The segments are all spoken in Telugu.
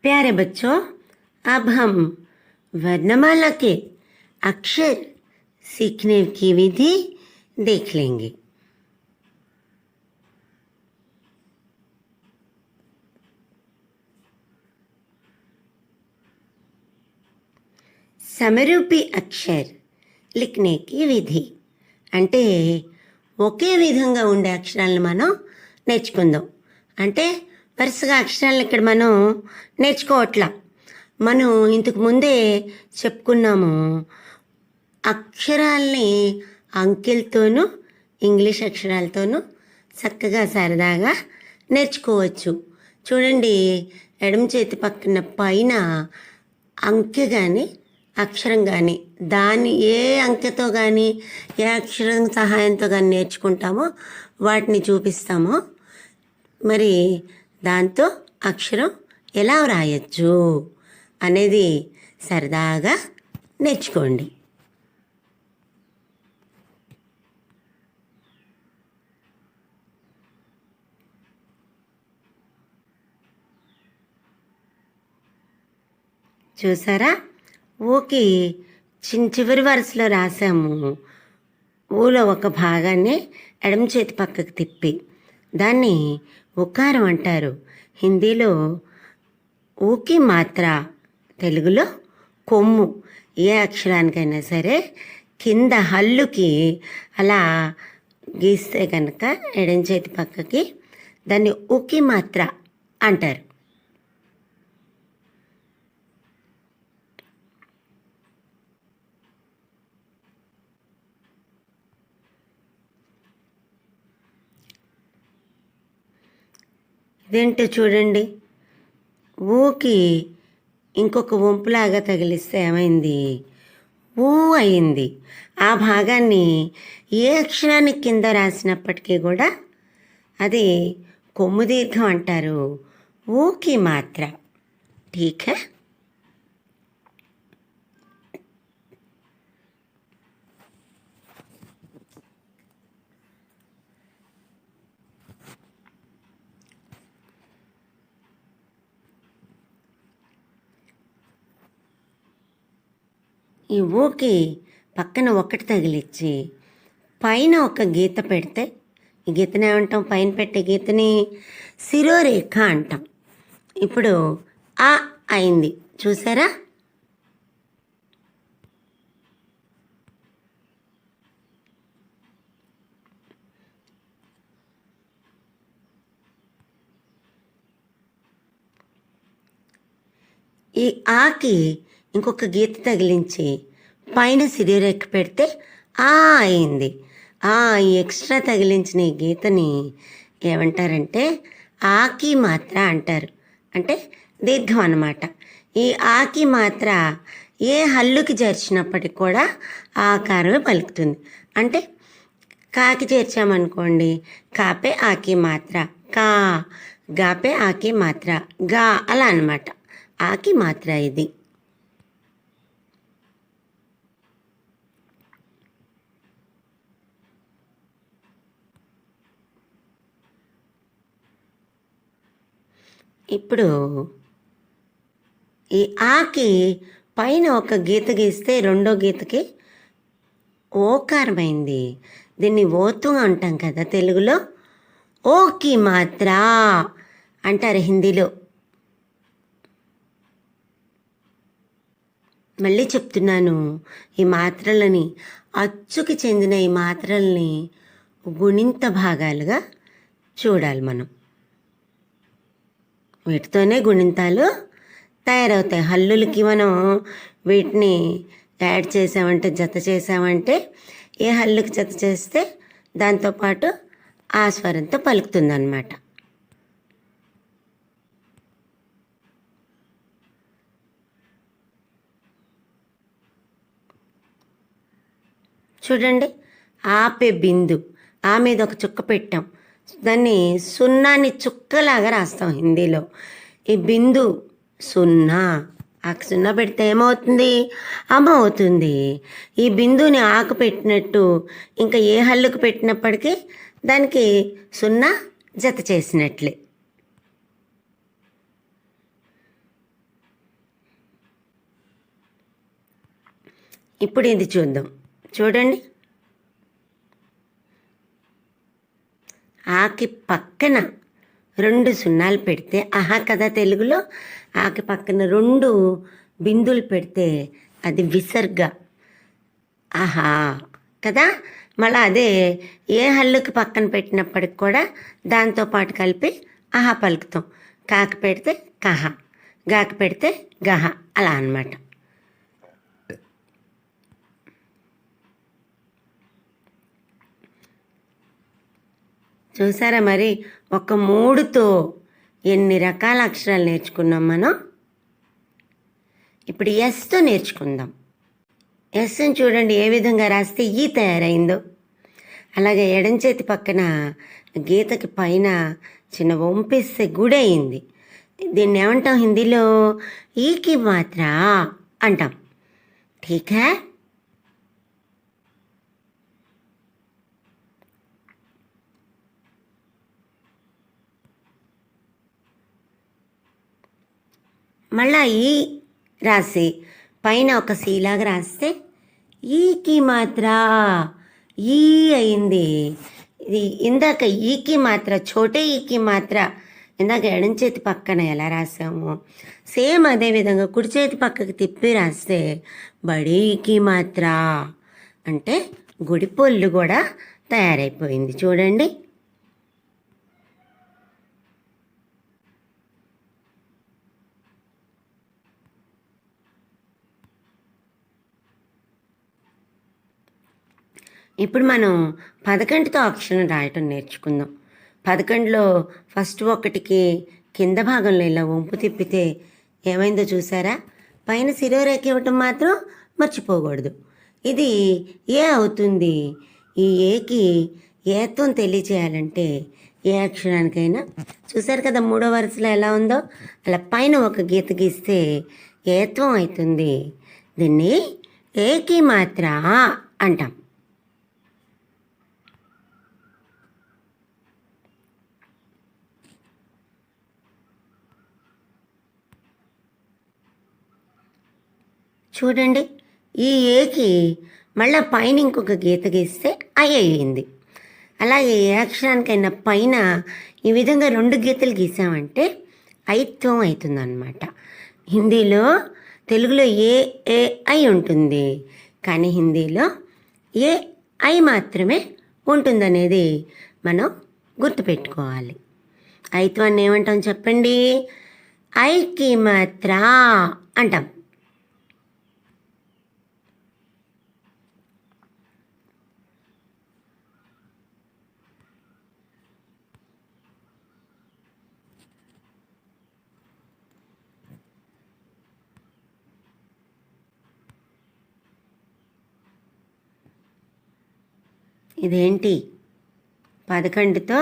प्यारे बच्चों, अब हम वर्णमाला के अक्षर सीखने की विधि देख लेंगे। సమరూపి అక్షర్ లిఖనే కి విధి అంటే ఒకే విధంగా ఉండే అక్షరాలను మనం నేర్చుకుందాం. అంటే వరుసగా అక్షరాలను ఇక్కడ మనం నేర్చుకోవట్లా. మనం ఇంతకు ముందే చెప్పుకున్నాము, అక్షరాల్ని అంకెలతోనూ ఇంగ్లీష్ అక్షరాలతోనూ చక్కగా సరదాగా నేర్చుకోవచ్చు. చూడండి, ఎడమ చేతి పక్కన పైన అంకె కానీ అక్షరం కానీ దాన్ని ఏ అంకెతో కానీ ఏ అక్షరం సహాయంతో కానీ నేర్చుకుంటామో వాటిని చూపిస్తామో, మరి దాంతో అక్షరం ఎలా వ్రాయచ్చు అనేది సరదాగా నేర్చుకోండి. చూసారా, ఊకి చివరి వరుసలో రాసాము. ఊలో ఒక భాగాన్ని ఎడమ చేతి పక్కకు తిప్పి దాన్ని ఉకారం అంటారు. హిందీలో ఊకి మాత్ర, తెలుగులో కొమ్ము. ఏ అక్షరానికైనా సరే కింద హల్లుకి అలా గీస్తే కనుక ఎడమ చేతి పక్కకి దాన్ని ఊకి మాత్ర అంటారు. ఇదేంటో చూడండి, ఊకి ఇంకొక వంపులాగా తగిలిస్తే ఏమైంది? ఊ అయింది. ఆ భాగాన్ని ఏ అక్షరానికి కింద రాసినప్పటికీ కూడా అది కొమ్ము దీర్ఘం అంటారు. ఊకి మాత్ర. ఠీక్ హై? ఈ ఊకి పక్కన ఒకటి తగిలిచ్చి పైన ఒక గీత పెడితే, ఈ గీతని ఏమంటాం? పైన పెట్టే గీతని శిరోరేఖ అంటాం. ఇప్పుడు ఆ అయింది, చూసారా? ఈ ఆకి ఇంకొక గీత తగిలించి పైన శిరోరేఖ పెడితే ఆ అయింది. ఈ ఎక్స్ట్రా తగిలించిన ఈ గీతని ఏమంటారంటే ఆకి మాత్ర అంటారు. అంటే దీర్ఘం అన్నమాట. ఈ ఆకి మాత్ర ఏ హల్లుకి చేర్చినప్పటికి కూడా ఆకారమే పలుకుతుంది. అంటే కాకి చేర్చామనుకోండి, కాపే ఆకి మాత్ర, కా. గాపే ఆకి మాత్ర, గా. అలా అన్నమాట. ఆకి మాత్ర ఇది. ఇప్పుడు ఈ ఆకి పైన ఒక గీత గీస్తే రెండో గీతకి ఓకారమైంది. దీన్ని ఓతు అంటాం కదా తెలుగులో. ఓకి మాత్ర అంటారు హిందీలో. మళ్ళీ చెప్తున్నాను, ఈ మాత్రలని, అచ్చుకి చెందిన ఈ మాత్రల్ని గుణింత భాగాలుగా చూడాలి మనం. వీటితోనే గుణింతాలు తయారవుతాయి. హల్లులకి మనం వీటిని యాడ్ చేసామంటే, జత చేసామంటే, ఏ హల్లుకి జత చేస్తే దాంతోపాటు ఆ స్వరంతో పలుకుతుందన్నమాట. చూడండి, ఆపే బిందు, ఆ మీద ఒక చుక్క పెట్టాం. దాన్ని సున్నాని చుక్కలాగా రాస్తాం హిందీలో. ఈ బిందు సున్నా, ఆకు సున్నా పెడితే ఏమవుతుంది? అమ్మ అవుతుంది. ఈ బిందుని ఆకు పెట్టినట్టు ఇంకా ఏ హల్లుకు పెట్టినప్పటికీ దానికి సున్నా జత చేసినట్లే. ఇప్పుడు ఇది చూద్దాం. చూడండి, ఆకి పక్కన 2 సున్నాలు పెడితే ఆహా కదా తెలుగులో. ఆకి పక్కన 2 బిందులు పెడితే అది విసర్గ. ఆహా కదా. మళ్ళీ అదే ఏ హల్లుకి పక్కన పెట్టినప్పటికి కూడా దాంతోపాటు కలిపి ఆహా పలుకుతాం. కాకి పెడితే కహ, గాకి పెడితే గహ, అలా అన్నమాట. చూసారా మరి, ఒక 3తో ఎన్ని రకాల అక్షరాలు నేర్చుకున్నాం మనం. ఇప్పుడు ఎస్తో నేర్చుకుందాం. ఎస్ని చూడండి ఏ విధంగా రాస్తే ఈ తయారైందో. అలాగే ఎడం చేతి పక్కన గీతకి పైన చిన్న వంపేస్తే గుడి అయింది. దీన్ని ఏమంటాం హిందీలో? ఈకి మాత్ర అంటాం. ఠీకా. మళ్ళా ఈ రాసి పైన ఒక సీలాగా రాస్తే ఈకి మాత్ర ఈ అయింది. ఇది ఇందాక ఈకి మాత్ర, చోటే ఈకి మాత్ర ఇందాక ఎడం చేతి పక్కన ఎలా రాసాము సేమ్ అదే విధంగా కుడి చేతి పక్కకి తిప్పి రాస్తే బడీకి మాత్ర అంటే గుడి పొల్లు కూడా తయారైపోయింది. చూడండి, ఇప్పుడు మనం 11తో అక్షరం రాయటం నేర్చుకుందాం. 11లో ఫస్ట్ ఒకటికి కింద భాగంలో ఇలా వంపు తిప్పితే ఏమైందో చూసారా? పైన శిరోరేఖ ఇవ్వటం మాత్రం మర్చిపోకూడదు. ఇది ఏ అవుతుంది. ఈ ఏకి ఏత్వం తెలియచేయాలంటే ఏ అక్షరానికైనా చూసారు కదా 3వ వరుసలో ఎలా ఉందో అలా పైన ఒక గీత గీస్తే ఏత్వం అవుతుంది. దీన్ని ఏకి మాత్ర అంటాం. చూడండి, ఈ ఏకి మళ్ళీ పైన ఇంకొక గీత గీస్తే అయ్యింది. అలాగే ఏ అక్షరానికైనా పైన ఈ విధంగా 2 గీతలు గీసామంటే ఐత్వం అవుతుందన్నమాట. హిందీలో, తెలుగులో ఏ ఏ ఐ ఉంటుంది, కానీ హిందీలో ఏ ఐ మాత్రమే ఉంటుందనేది మనం గుర్తుపెట్టుకోవాలి. ఐత్వాన్ని ఏమంటాం చెప్పండి? ఐకి మాత్ర అంటాం. ఇదేంటి 11తో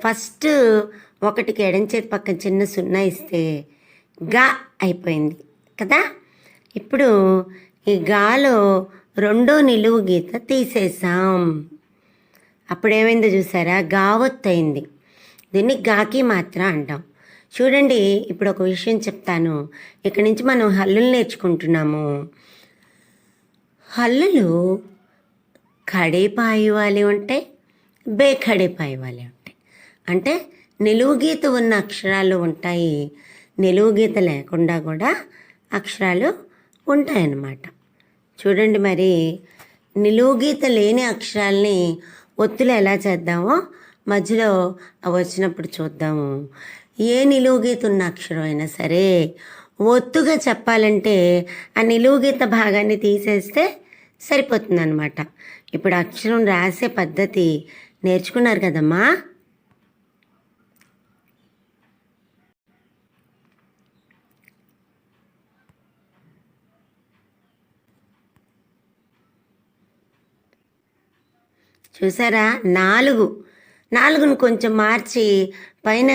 ఫస్ట్ ఒకటికి ఎడం చేతి పక్కన చిన్న సున్నా ఇస్తే గా అయిపోయింది కదా. ఇప్పుడు ఈ గాలో 2వ నిలువు గీత తీసేసాం. అప్పుడు ఏమైందో చూసారా? గావత్తయింది. దీన్ని గాకి మాత్ర అంటాం. చూడండి, ఇప్పుడు ఒక విషయం చెప్తాను. ఇక్కడి నుంచి మనం హల్లులు నేర్చుకుంటున్నాము. హల్లులు ఖడేపాయి వాలి ఉంటాయి, బేఖడేపాయి వాలి ఉంటాయి. అంటే నిలువు గీత ఉన్న అక్షరాలు ఉంటాయి, నిలువు గీత లేకుండా కూడా అక్షరాలు ఉంటాయన్నమాట. చూడండి, మరి నిలువు గీత లేని అక్షరాల్ని ఒత్తులు ఎలా చేద్దామో మధ్యలో అవి వచ్చినప్పుడు చూద్దాము. ఏ నిలువు గీత ఉన్న అక్షరం అయినా సరే ఒత్తుగా చెప్పాలంటే ఆ నిలువు గీత భాగాన్ని తీసేస్తే సరిపోతుందన్నమాట. ఇప్పుడు అక్షరం రాసే పద్ధతి నేర్చుకున్నారు కదమ్మా. చూసారా? 4ను కొంచెం మార్చి పైన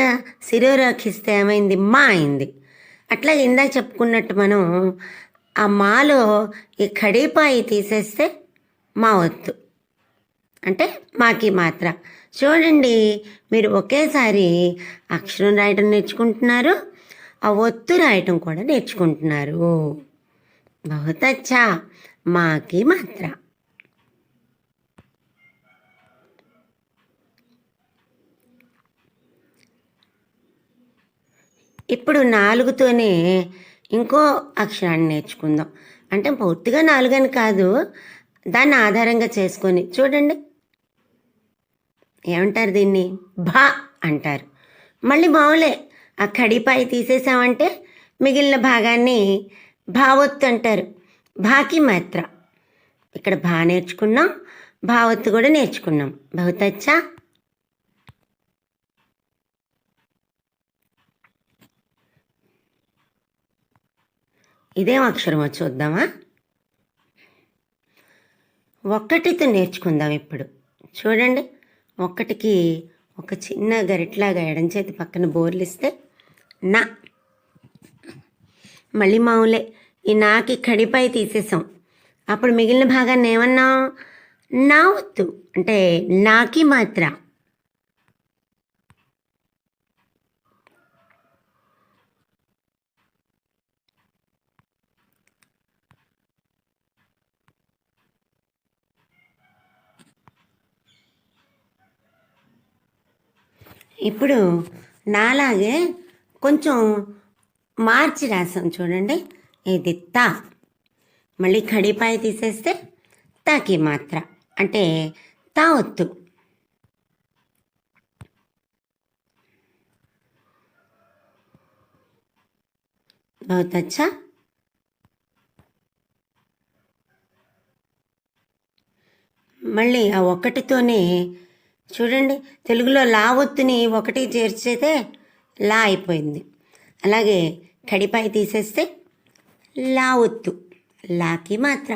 శిరోరేఖిస్తే ఏమైంది? మా అయింది. అట్లాగే ఇందాక చెప్పుకున్నట్టు మనం ఆ మాలో ఈ ఖడీపాయి తీసేస్తే మా ఒత్తు అంటే మాకి మాత్ర. చూడండి, మీరు ఒకేసారి అక్షరం రాయటం నేర్చుకుంటున్నారు, ఆ ఒత్తు రాయటం కూడా నేర్చుకుంటున్నారు. बहुत अच्छा. మాకి మాత్ర. ఇప్పుడు 4తోనే ఇంకో అక్షరాన్ని నేర్చుకుందాం. అంటే పూర్తిగా 4 అని కాదు, దాన్ని ఆధారంగా చేసుకొని చూడండి. ఏమంటారు దీన్ని? భా అంటారు. మళ్ళీ మామూలే, ఆ కడిపాయి తీసేసామంటే మిగిలిన భాగాన్ని భావొత్తు అంటారు. భాకి మాత్ర. ఇక్కడ భా నేర్చుకున్నాం, భావొత్తు కూడా నేర్చుకున్నాం. బహుత్ అచ్చా. ఇదేం అక్షరమో చూద్దామా. 1తో నేర్చుకుందాం ఇప్పుడు. చూడండి, 1కి ఒక చిన్న గరిట్లాగా ఎడం చేతి పక్కన బోర్లిస్తే నా. మళ్ళీ మామూలే, ఈ నాకి కడిపై తీసేసాం. అప్పుడు మిగిలిన భాగాన్ని ఏమన్నాం? నా ఒత్తు అంటే నాకి మాత్ర. ఇప్పుడు నాలాగే కొంచెం మార్చి రాసాం చూడండి. ఇది తా. మళ్ళీ కడిపాయ తీసేస్తే తాకి మాత్ర అంటే తా ఒత్తు. బహుత్ అచ్చా. మళ్ళీ ఆ 1తోనే చూడండి, తెలుగులో లా ఒత్తుని 1 చేర్చితే లా అయిపోయింది. అలాగే కడిపాయి తీసేస్తే లా ఒత్తు, లాకి మాత్ర.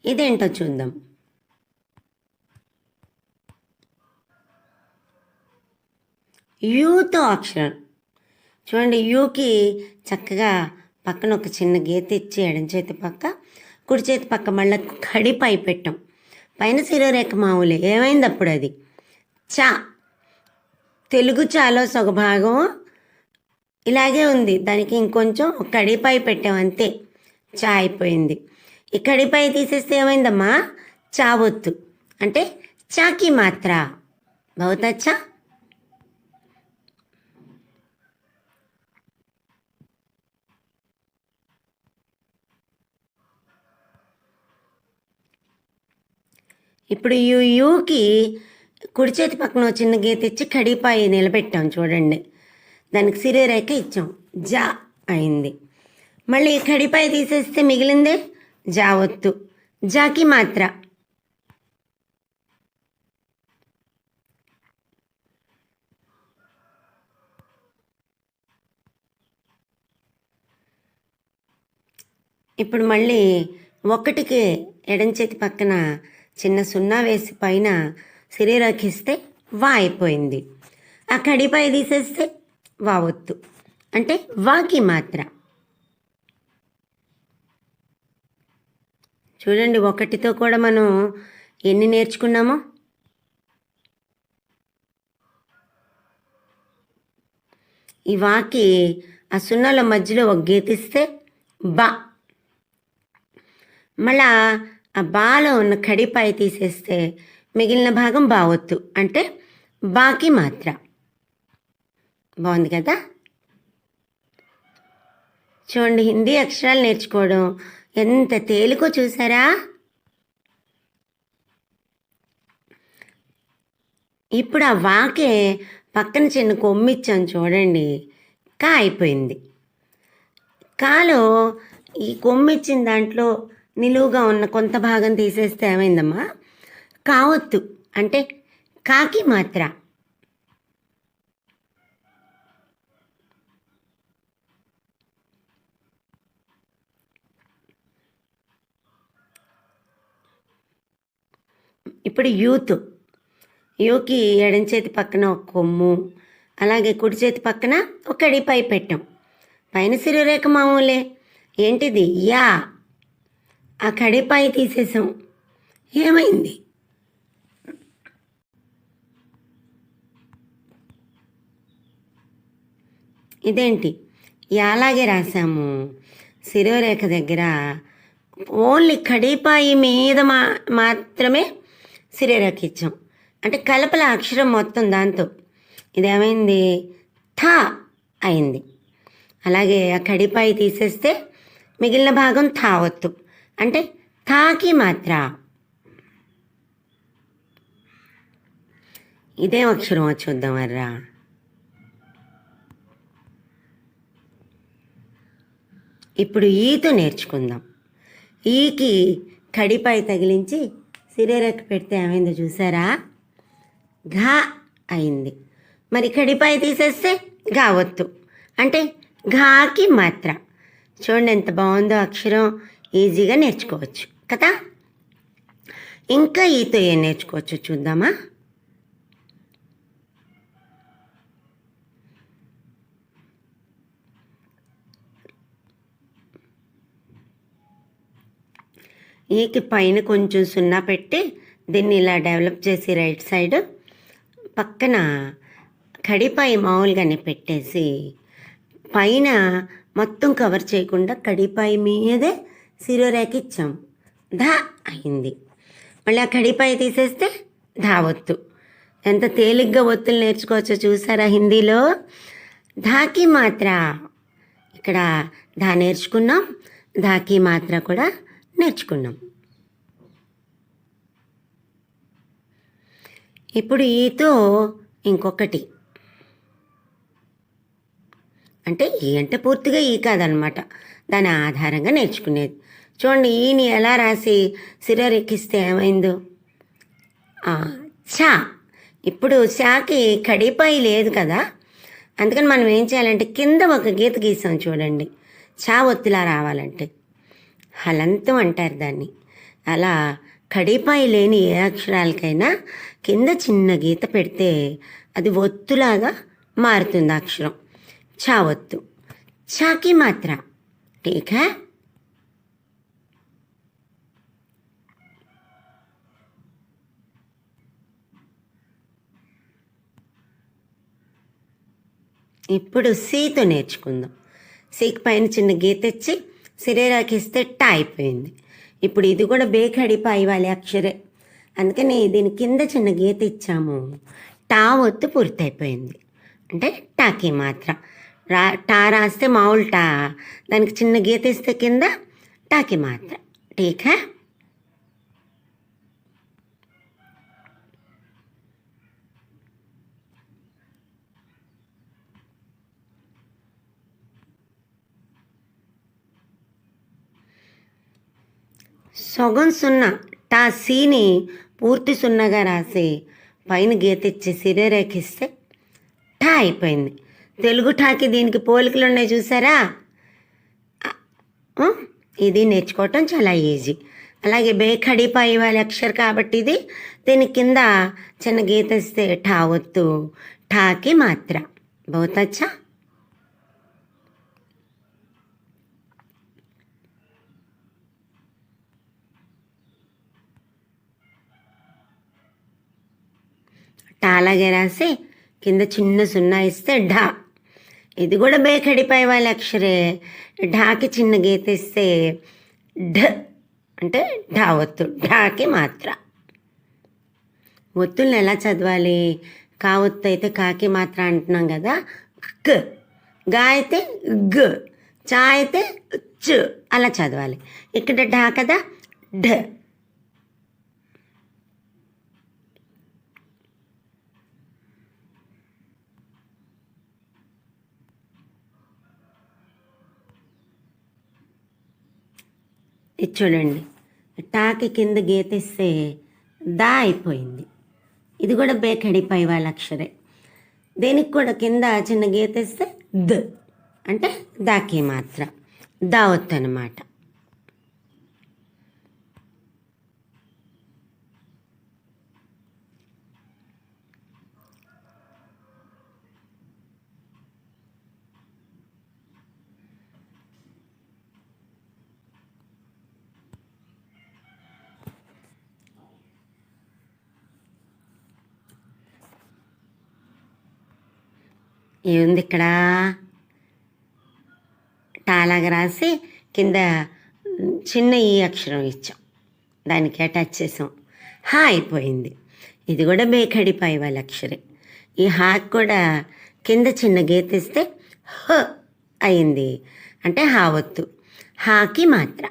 ఇదేంటో చూద్దాం. యూతో అక్షరం చూడండి. యూకి చక్కగా పక్కన ఒక చిన్న గీత ఇచ్చి ఎడం చేతి పక్క, కుడి చేతి పక్క మళ్ళీ కడిపై పెట్టాం. పైన శిరోరేఖ మామూలే. ఏమైంది అప్పుడు? అది చా. తెలుగు చాలో సగభాగం ఇలాగే ఉంది, దానికి ఇంకొంచెం కడిపై పెట్టాం అంతే, చా అయిపోయింది. ఈ కడిపై తీసేస్తే ఏమైందమ్మా? చావొత్తు అంటే చాకి మాత్ర. బహుత్ అచ్చా. ఇప్పుడు యూకి కుడి చేతి పక్కన చిన్న గీత ఇచ్చి కడిపాయి నిలబెట్టాం చూడండి. దానికి సిరేరేఖ ఇచ్చాం, జా అయింది. మళ్ళీ కడిపాయి తీసేస్తే మిగిలిందే జావొత్తు, జాకి మాత్ర. ఇప్పుడు మళ్ళీ 1కి ఎడం చేతి పక్కన చిన్న సున్నా వేసి పైన శరీరాకిస్తే వా అయిపోయింది. ఆ కడిపై తీసేస్తే వావొత్తు అంటే వాకి మాత్ర. చూడండి, 1తో కూడా మనం ఎన్ని నేర్చుకున్నామో. ఈ వాకి ఆ సున్నాల మధ్యలో ఒక గీతిస్తే బా. మళ్ళా ఆ బాలో ఉన్న కడిపాయి తీసేస్తే మిగిలిన భాగం బావొత్తు అంటే బాకి మాత్ర. బాగుంది కదా. చూడండి, హిందీ అక్షరాలు నేర్చుకోవడం ఎంత తేలికో చూసారా. ఇప్పుడు ఆ వాకే పక్కన చిన్న కొమ్మిచ్చాను చూడండి, కా అయిపోయింది. కాలో ఈ కొమ్మిచ్చిన దాంట్లో నిలువుగా ఉన్న కొంత భాగం తీసేస్తే ఏమైందమ్మా? కావొత్తు అంటే కాకి మాత్ర. ఇప్పుడు యూకి ఎడం చేతి పక్కన ఒక కొమ్ము, అలాగే కుడి చేతి పక్కన ఒక అడిపై పెట్టాం. పైన శిరోరేఖ మామూలే. ఏంటిది? యా. ఆ కడిపై తీసేసాం, ఏమైంది? ఇదేంటి అలాగే రాసాము. శిరోరేఖ దగ్గర ఓన్లీ కడిపాయి మీద మాత్రమే శిరోరేఖ ఇచ్చాం. అంటే కలపల అక్షరం మొత్తం దాంతో ఇదేమైంది థా అయింది. అలాగే ఆ కడిపాయి తీసేస్తే మిగిలిన భాగం థా ఒత్తు. అంటే థాకి మాత్ర. ఇదేం అక్షరం చూద్దాం వర్రా. ఇప్పుడు ఈతో నేర్చుకుందాం. ఈకి కడిపాయి తగిలించి శిరోరేఖ పెడితే ఏమైందో చూసారా? ఘా అయింది. మరి కడిపాయి తీసేస్తే ఘా ఒత్తు. అంటే ఘాకి మాత్ర. చూడండి ఎంత బాగుందో అక్షరం. ఈజీగా నేర్చుకోవచ్చు కదా. ఇంకా ఈతో ఏం నేర్చుకోవచ్చు చూద్దామా? ఈకి పైన కొంచెం సున్నా పెట్టి దీన్ని ఇలా డెవలప్ చేసి రైట్ సైడ్ పక్కన కడిపాయి మామూలుగానే పెట్టేసి పైన మొత్తం కవర్ చేయకుండా కడిపాయి మీదే శిరోరేఖ ఇచ్చాం. ధా అయింది. మళ్ళీ ఆ కడిపాయి తీసేస్తే ధా ఒత్తు. ఎంత తేలిగ్గా ఒత్తులు నేర్చుకోవచ్చో చూసారా హిందీలో. ధాకి మాత్ర. ఇక్కడ ధా నేర్చుకున్నాం, ధాకి మాత్ర కూడా నేర్చుకున్నాం. ఇప్పుడు ఈతో ఇంకొకటి, అంటే ఈ అంటే పూర్తిగా ఈ కాదనమాట, దాని ఆధారంగా నేర్చుకునేది. చూడండి ఈని ఎలా రాసి శిరోరేఖిస్తే ఏమైందో చా. ఇప్పుడు చాకి కడిపాయి లేదు కదా, అందుకని మనం ఏం చేయాలంటే కింద ఒక గీత గీసాం చూడండి. చా ఒత్తులా రావాలంటే హలంతం అంటారు దాన్ని. అలా కడిపాయి లేని ఏ అక్షరాలకైనా కింద చిన్న గీత పెడితే అది ఒత్తులాగా మారుతుంది అక్షరం. చా ఒత్తు. చాకి మాత్ర. ఠీక్ హై. ఇప్పుడు సీతో నేర్చుకుందాం. సీకి పైన చిన్న గీత ఇచ్చి శిరోరేఖిస్తే టా అయిపోయింది. ఇప్పుడు ఇది కూడా బేఖడిపాయి వాళ్ళే అక్షరే, అందుకని దీని కింద చిన్న గీత ఇచ్చాము. టా ఒత్తు పూర్తయిపోయింది. అంటే టాకి మాత్ర. టా రాస్తే మామూలు టా, దానికి చిన్న గీత ఇస్తే కింద టాకి మాత్ర. ఠీక్ హై. సగం సున్నా టా సీని పూర్తి సున్నాగా రాసి పైన గీత ఇచ్చి శిరోరేఖిస్తే టా అయిపోయింది. తెలుగు టాకి దీనికి పోలికలు ఉన్నాయి చూసారా. ఇది నేర్చుకోవటం చాలా ఈజీ. అలాగే బేఖడిపాయి వాళ్ళ అక్షర్ కాబట్టి ఇది దీని కింద చిన్న గీత ఇస్తే టా ఒత్తు. ఠాకి మాత్ర. బహుత్ అచ్చా. టా అలాగే రాసి కింద చిన్న సున్నా ఇస్తే ఢా. ఇది కూడా బేఖడిపాయి వాళ్ళ అక్షరే. ఢాకి చిన్న గీత ఇస్తే ఢ అంటే ఢా ఒత్తు. ఢాకి మాత్ర. ఒత్తుల్ని ఎలా చదవాలి? కా ఒత్తు అయితే కాకి మాత్ర అంటున్నాం కదా. క్. గా అయితే గ. చా అయితే చ. అలా చదవాలి. ఇక్కడ ఢా కదా, ఢ. ఇది చూడండి, టాకి కింద గీతిస్తే దా అయిపోయింది. ఇది కూడా బేఖడిపాయి వాళ్ళ అక్షరే. దీనికి కూడా కింద చిన్న గీతిస్తే ద అంటే దాకి మాత్ర. దావత్ అన్నమాట. ఏముంది ఇక్కడ? టాలాగా రాసి కింద చిన్న ఈ అక్షరం ఇచ్చాం, దానికి అటాచ్ చేసాం. హా అయిపోయింది. ఇది కూడా బేఖడి పై వాళ్ళ అక్షరే. ఈ హాకి కూడా కింద చిన్న గీత ఇస్తే హ అయింది, అంటే హా ఒత్తు. హాకి మాత్ర.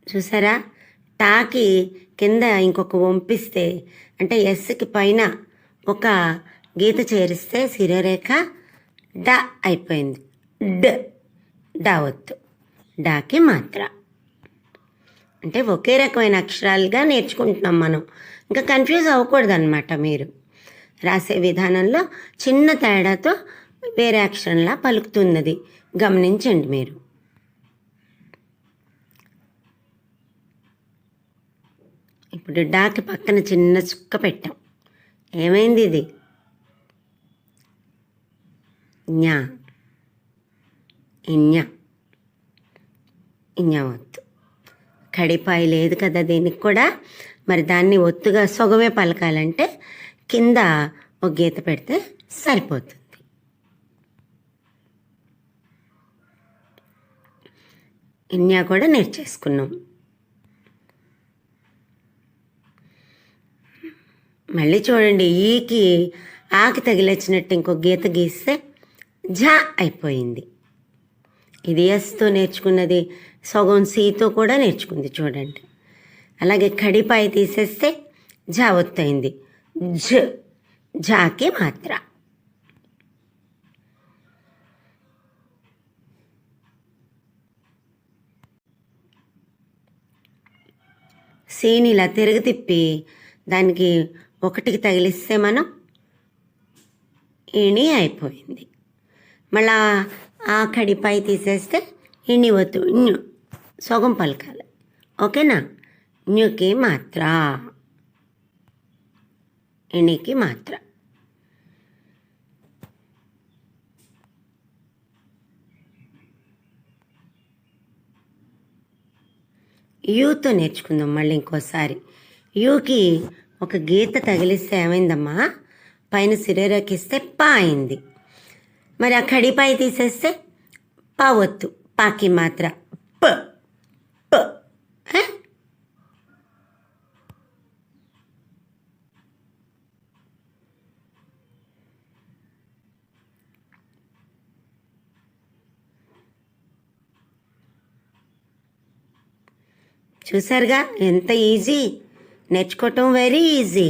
చూసారా, టాకి కింద ఇంకొక వంపిస్తే, అంటే ఎస్కి పైన ఒక గీత చేరిస్తే శిరోరేఖ డ అయిపోయింది. డ డా ఒత్తు. డాకి మాత్ర. అంటే ఒకే రకమైన అక్షరాలుగా నేర్చుకుంటున్నాం మనం. ఇంకా కన్ఫ్యూజ్ అవ్వకూడదు అనమాట. మీరు రాసే విధానంలో చిన్న తేడాతో వేరే అక్షరంలా పలుకుతున్నది గమనించండి మీరు. ఇప్పుడు డాకి పక్కన చిన్న చుక్క పెట్టాం. ఏమైంది ఇది? జ్ఞా. ఇన్యా. ఇన్యా ఒత్తు. కడిపాయి లేదు కదా దీనికి కూడా. మరి దాన్ని ఒత్తుగా సొగమే పలకాలంటే కింద ఒక గీత పెడితే సరిపోతుంది. ఇన్యా కూడా నేర్చేసుకున్నాం. మళ్ళీ చూడండి, ఈకి ఆకి తగిలొచ్చినట్టు ఇంకో గీత గీస్తే ఝా అయిపోయింది. ఇది ఎస్తో నేర్చుకున్నది, సగం సీతో కూడా నేర్చుకుంది చూడండి. అలాగే కడిపాయి తీసేస్తే ఝా ఒత్తయింది. ఝ ఝాకి మాత్ర. సీని ఇలా తిరిగి తిప్పి దానికి ఒకటికి తగిలిస్తే మనం ఇణి అయిపోయింది. మళ్ళా ఆ కడిపై తీసేస్తే ఇణి వద్దు, ఇన్యు సగం పలకాలి. ఓకేనా? ఇన్యుకి మాత్ర, ఇణికి మాత్ర. యూతో నేర్చుకుందాం మళ్ళీ ఇంకోసారి. యూకి ఒక గీత తగిలిస్తే ఏమైందమ్మా? పైన శిరోరేఖిస్తే పా అయింది. మరి ఆ కడిపై తీసేస్తే పా ఒత్తు, పాకి మాత్ర ప ప. చూసారుగా ఎంత ఈజీ, నేర్చుకోవటం వెరీ ఈజీ.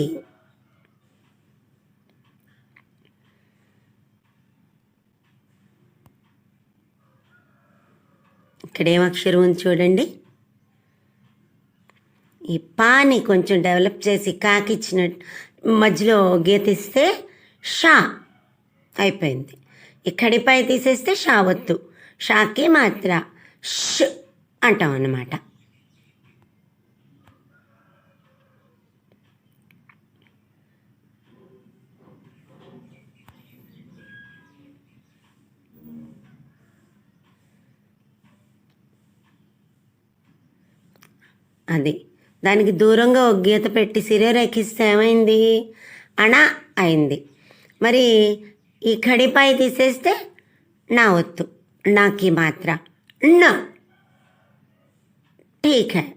ఇక్కడ ఏం అక్షరం ఉంది చూడండి. ఈ పాని కొంచెం డెవలప్ చేసి కాకిచ్చినట్టు మధ్యలో గీత ఇస్తే షా అయిపోయింది. ఇక్కడిపై తీసేస్తే షా వత్తు, షాకి మాత్ర ష్ అంటాం అన్నమాట. అది దానికి దూరంగా ఒక గీత పెట్టి శిరోరేఖిస్తే ఏమైంది? అణ అయింది. మరి ఈ కడిపై తీసేస్తే నా ఒత్తు, నాకి మాత్ర న. ఠీక్ హై.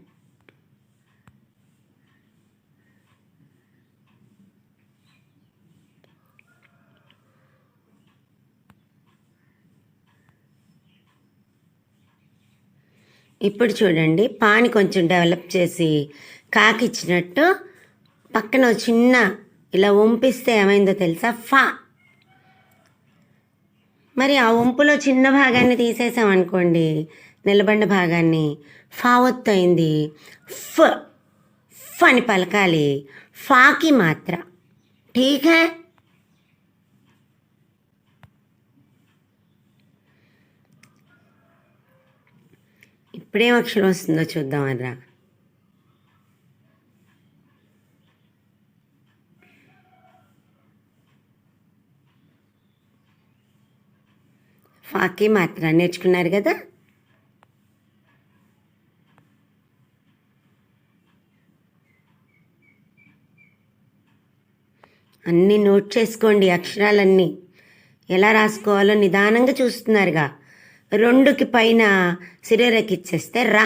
ఇప్పుడు చూడండి, పాని కొంచెం డెవలప్ చేసి కాకిచ్చినట్టు పక్కన చిన్న ఇలా వంపిస్తే ఏమైందో తెలుసా? ఫా. మరి ఆ వంపులో చిన్న భాగాన్ని తీసేసామనుకోండి, నిలబడిన భాగాన్ని, ఫా ఒత్తు అయింది. ఫ్ ఫ్ అని పలకాలి. ఫాకి మాత్ర. ఠీక్ హై. ఇప్పుడేం అక్షరం వస్తుందో చూద్దాం అర్రా. ఫాకి మాత్ర నేర్చుకున్నారు కదా. అన్నీ నోట్ చేసుకోండి, అక్షరాలన్నీ ఎలా రాసుకోవాలో నిదానంగా చూస్తున్నారుగా. 2కి పైన శిరోరేఖ ఇచ్చేస్తే రా.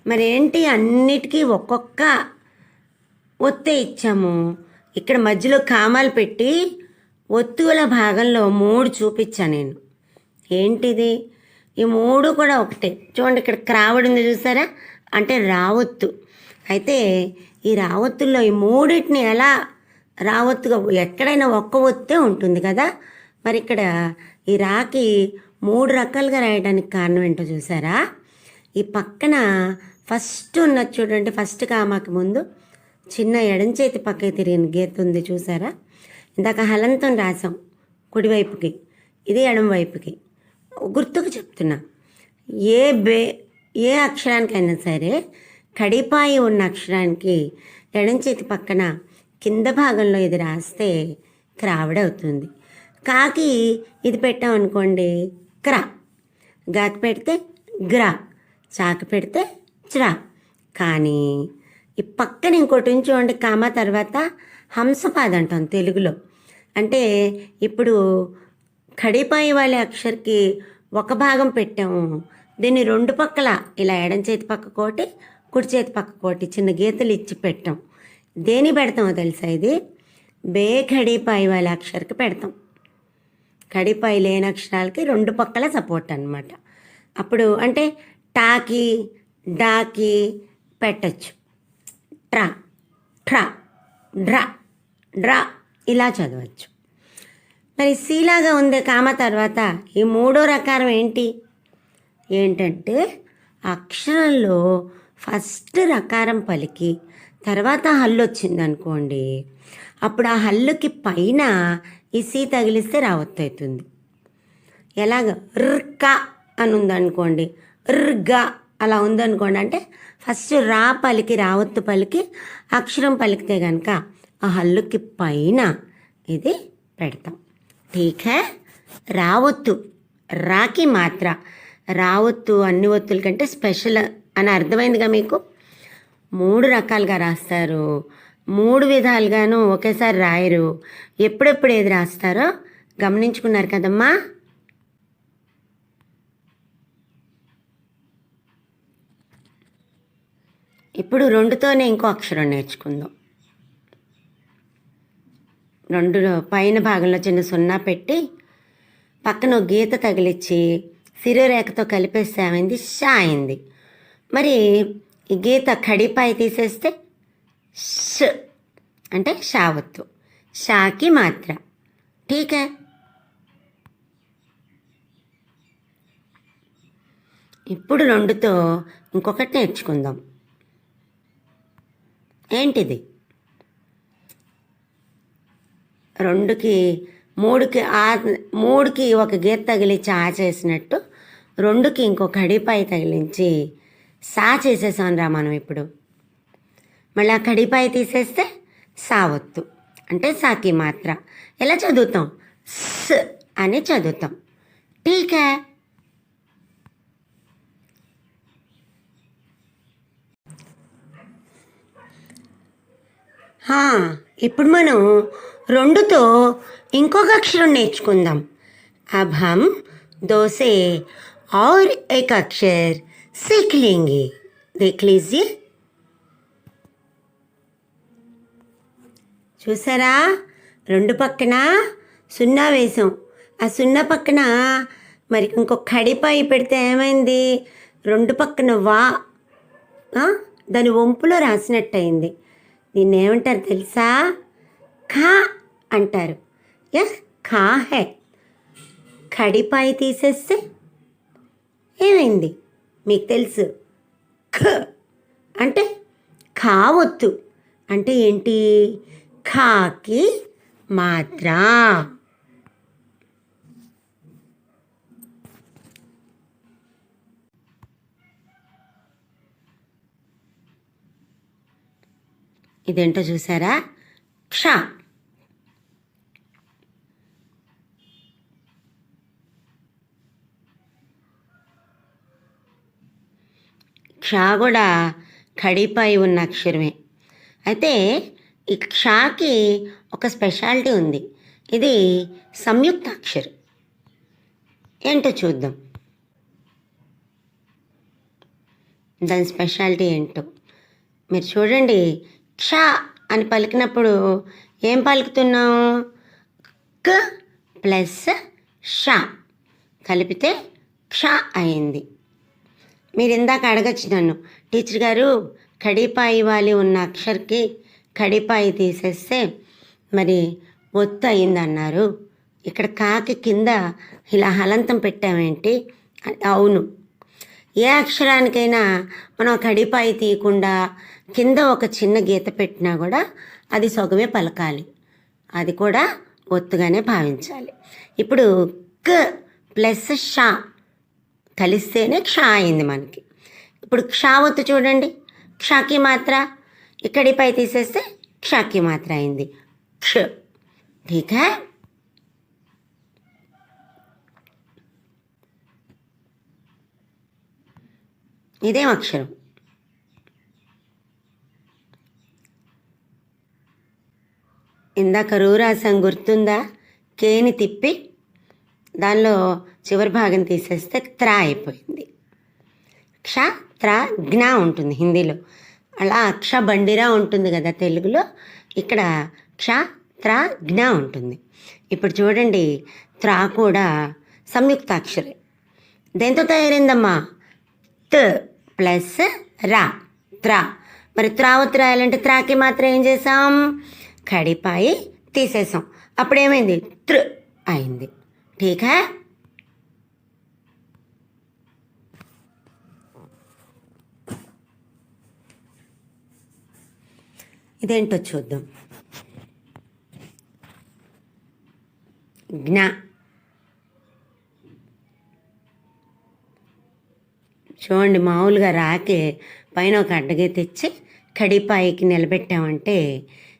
మరి ఏంటి, అన్నిటికీ ఒక్కొక్క ఒత్తే ఇచ్చాము. ఇక్కడ మధ్యలో కామాలు పెట్టి ఒత్తుల భాగంలో 3 చూపించాను నేను. ఏంటిది, ఈ 3 కూడా ఒకటే. చూడండి, ఇక్కడ క్రావడి ఉంది చూసారా, అంటే రావొత్తు. అయితే ఈ రావొత్తుల్లో ఈ 3టిని ఎలా రావొత్తుగా, ఎక్కడైనా ఒక్క ఒత్తే ఉంటుంది కదా. మరి ఇక్కడ ఈ రాకి 3 రకాలుగా రాయడానికి కారణం ఏంటో చూసారా. ఈ పక్కన ఫస్ట్ ఉన్నది చూడండి, ఫస్ట్ కామాకి ముందు చిన్న ఎడం చేతి పక్కకి తిరిగిన గీత ఉంది చూసారా. ఇందాక హలంతో రాసాం కుడివైపుకి, ఇది ఎడం వైపుకి. గుర్తుకు చెప్తున్నా, ఏ అక్షరానికైనా సరే కడిపాయి ఉన్న అక్షరానికి ఎడం చేతి పక్కన కింద భాగంలో ఇది రాస్తే క్రావిడ అవుతుంది. కాకి ఇది పెట్టామనుకోండి క్రా, గాకి పెడితే గ్రా, చాకి పెడితే చ్రా. కానీ ఈ పక్కన ఇంకోటి ఉంచుకోండి, కామా తర్వాత హంసపాద అంటాం తెలుగులో. అంటే ఇప్పుడు కడిపాయి వాళ్ళ అక్షర్కి ఒక భాగం పెట్టాము, దీన్ని 2 పక్కల ఇలా ఎడం చేతి పక్క కోటి కుడి చేతి పక్క కోటి చిన్న గీతలు ఇచ్చి పెట్టాం. దేని పెడతామో తెలుసా, ఇది ఖడిపాయి వాళ్ళ అక్షర్కి పెడతాం. కడిపాయి లేని అక్షరాలకి 2 పక్కల సపోర్ట్ అనమాట. అప్పుడు అంటే టాకి డాకి పెట్టచ్చు, ట్రా ట్రా డ్రా డ్రా ఇలా చదవచ్చు. మరి సీలాగా ఉంది కామ తర్వాత ఈ 3వ రకారం ఏంటంటే అక్షరంలో ఫస్ట్ రకారం పలికి తర్వాత హల్లు వచ్చింది అనుకోండి, అప్పుడు ఆ హల్లుకి పైన ఈ సీ తగిలిస్తే రావత్తు అవుతుంది. ఎలాగ ర్క అని ఉందనుకోండి, ర్గా అలా ఉందనుకోండి, అంటే ఫస్ట్ రా పలికి రావత్తు పలికి అక్షరం పలికితే కనుక ఆ హల్లుకి పైన ఇది పెడతాం. ఠీక్ హై. రావత్తు రాకి మాత్ర, రావత్తు అన్ని ఒత్తుల కంటే స్పెషల్ అని అర్థమైందిగా మీకు. 3 రకాలుగా రాస్తారు, 3 విధాలుగాను ఒకేసారి రాయరు. ఎప్పుడెప్పుడు ఏది రాస్తారో గమనించుకున్నారు కదమ్మా. ఇప్పుడు 2తోనే ఇంకో అక్షరం నేర్చుకుందాం. 2 పైన భాగంలో చిన్న 0 పెట్టి పక్కన గీత తగిలిచ్చి శిరోరేఖతో కలిపేస్తే ఏమైంది, షా అయింది. మరి ఈ గీత కడిపాయి తీసేస్తే ష్ అంటే షావత్తు, షాకి మాత్ర. ఠీకే. ఇప్పుడు 2తో ఇంకొకటి నేర్చుకుందాం. ఏంటిది, 2కి 3కి ఒక గీత తగిలించి ఆ చేసినట్టు 2కి ఇంకో కడిపాయి తగిలించి సా చేసేసాం రా మనం. ఇప్పుడు మళ్ళీ ఆ కడిపాయి తీసేస్తే సావత్తు అంటే సాకి మాత్ర. ఎలా చదువుతాం, స్ అని చదువుతాం. ఠీకే. ఇప్పుడు మనం 2తో ఇంకొక అక్షరం నేర్చుకుందాం. अब हम 2 से और एक अक्षर सीख लेंगे. देख लीजिए. చూసారా, 2 పక్కన 0 వేసాం. ఆ 0 పక్కన మరి ఇంకొక కడిపాయి పెడితే ఏమైంది, 2 పక్కన వా దాని వంపులో రాసినట్టయింది. దీన్ని ఏమంటారు తెలుసా, ఖా అంటారు. ఎస్, ఖా హై. కడిపాయి తీసేస్తే ఏమైంది మీకు తెలుసు, ఖ అంటే ఖావత్తు. అంటే ఏంటి, ఖాకి మాత్ర. ఇదేంటో చూసారా, క్ష. క్ష కూడా కడిపాయి ఉన్న అక్షరమే. అయితే ఈ క్షకి ఒక స్పెషాలిటీ ఉంది. ఇది సంయుక్తాక్షరం. ఏంటో చూద్దాం, దాని స్పెషాలిటీ ఏంటో. మీరు చూడండి, క్ష అని పలికినప్పుడు ఏం పలుకుతున్నాం? క్ ప్లస్ ష కలిపితే క్ష అయింది. మీరు ఇందాక అడగచ్చు నన్ను, టీచర్ గారు కడిపాయి వాలి ఉన్న అక్షర్కి కడిపాయి తీసేస్తే మరి ఒత్తు అయింది అన్నారు, ఇక్కడ కాకి కింద ఇలా హలంతం పెట్టామేంటి? అవును, ఏ అక్షరానికైనా మనం కడిపాయి తీయకుండా కింద ఒక చిన్న గీత పెట్టినా కూడా అది సొగమే పలకాలి, అది కూడా ఒత్తుగానే భావించాలి. ఇప్పుడు క్ ప్లస్ ష కలిస్తేనే క్ష అయింది మనకి. ఇప్పుడు క్ష ఒత్తు చూడండి, క్షకి మాత్ర, ఇక్కడిపై తీసేస్తే క్షకి మాత్ర అయింది, క్ష. ठीक है, ఇదేం అక్షరం? ఇందాక రూ రాసాం గుర్తుందా? కేని తిప్పి దానిలో చివరి భాగం తీసేస్తే త్రా అయిపోయింది. క్ష త్ర జ్ఞ ఉంటుంది హిందీలో, అలా అక్ష బండిరా ఉంటుంది కదా తెలుగులో, ఇక్కడ క్ష త్ర జ్ఞ ఉంటుంది. ఇప్పుడు చూడండి, త్రా కూడా సంయుక్తాక్షరే. దేంతో తయారైందమ్మా? త్ ప్లస్ రా, త్రా. మరి త్రావత్ రాయాలంటే త్రాకి మాత్రం ఏం చేసాం? కడిపాయి తీసేసాం, అప్పుడేమైంది? త్ర అయింది. ఠీక్ హై. ఇదేంటో చూద్దాం. జ్ఞ. చూడండి, మామూలుగా రాకే పైన ఒక అడ్డగే తెచ్చి కడిపాయికి నిలబెట్టామంటే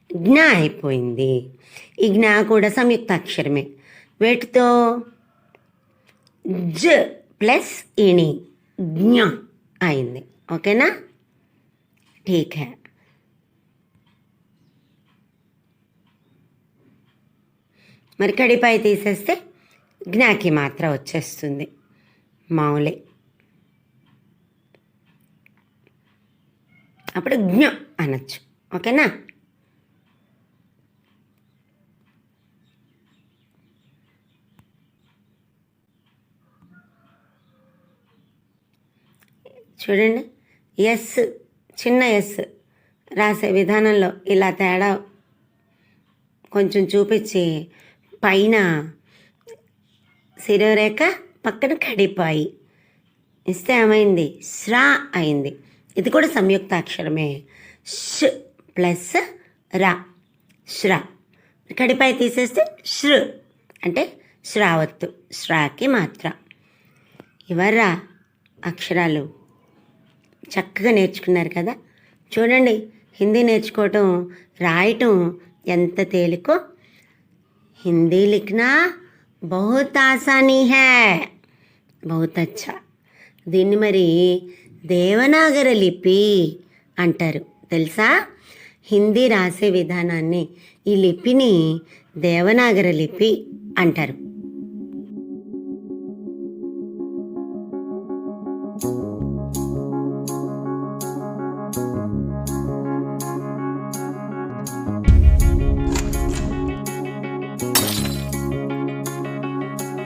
జ్ఞ అయిపోయింది. ఈ జ్ఞ కూడా సంయుక్తాక్షరమే. వేటితో? జ ప్లస్ ఇణి, జ్ఞ అయింది. ఓకేనా? ఠీక్ హై. మరి కడిపాయి తీసేస్తే జ్ఞాకి మాత్ర వచ్చేస్తుంది, మామూలే. అప్పుడు జ్ఞ అనొచ్చు. ఓకేనా? చూడండి, ఎస్, చిన్న ఎస్ రాసే విధానంలో ఇలా తేడా కొంచెం చూపించి పైన శిరోరేఖ పక్కన కడిపాయి ఇస్తే ఏమైంది? శ్రా అయింది. ఇది కూడా సంయుక్తాక్షరమే. ష్ ప్లస్ రా, శ్రా. కడిపాయి తీసేస్తే శ్ర అంటే శ్రావత్తు, శ్రాకి మాత్ర. ఇవర్రా అక్షరాలు చక్కగా నేర్చుకున్నారు కదా. చూడండి, హిందీ నేర్చుకోవటం, రాయటం ఎంత తేలికో. హిందీ లిఖనా బహుత్ ఆసానీ హై, బహుత్ అచ్చా. దీన్ని మరి దేవనాగరి లిపి అంటారు, తెలుసా? హిందీ రాసే విధానాన్ని, ఈ లిపిని దేవనాగరి లిపి అంటారు.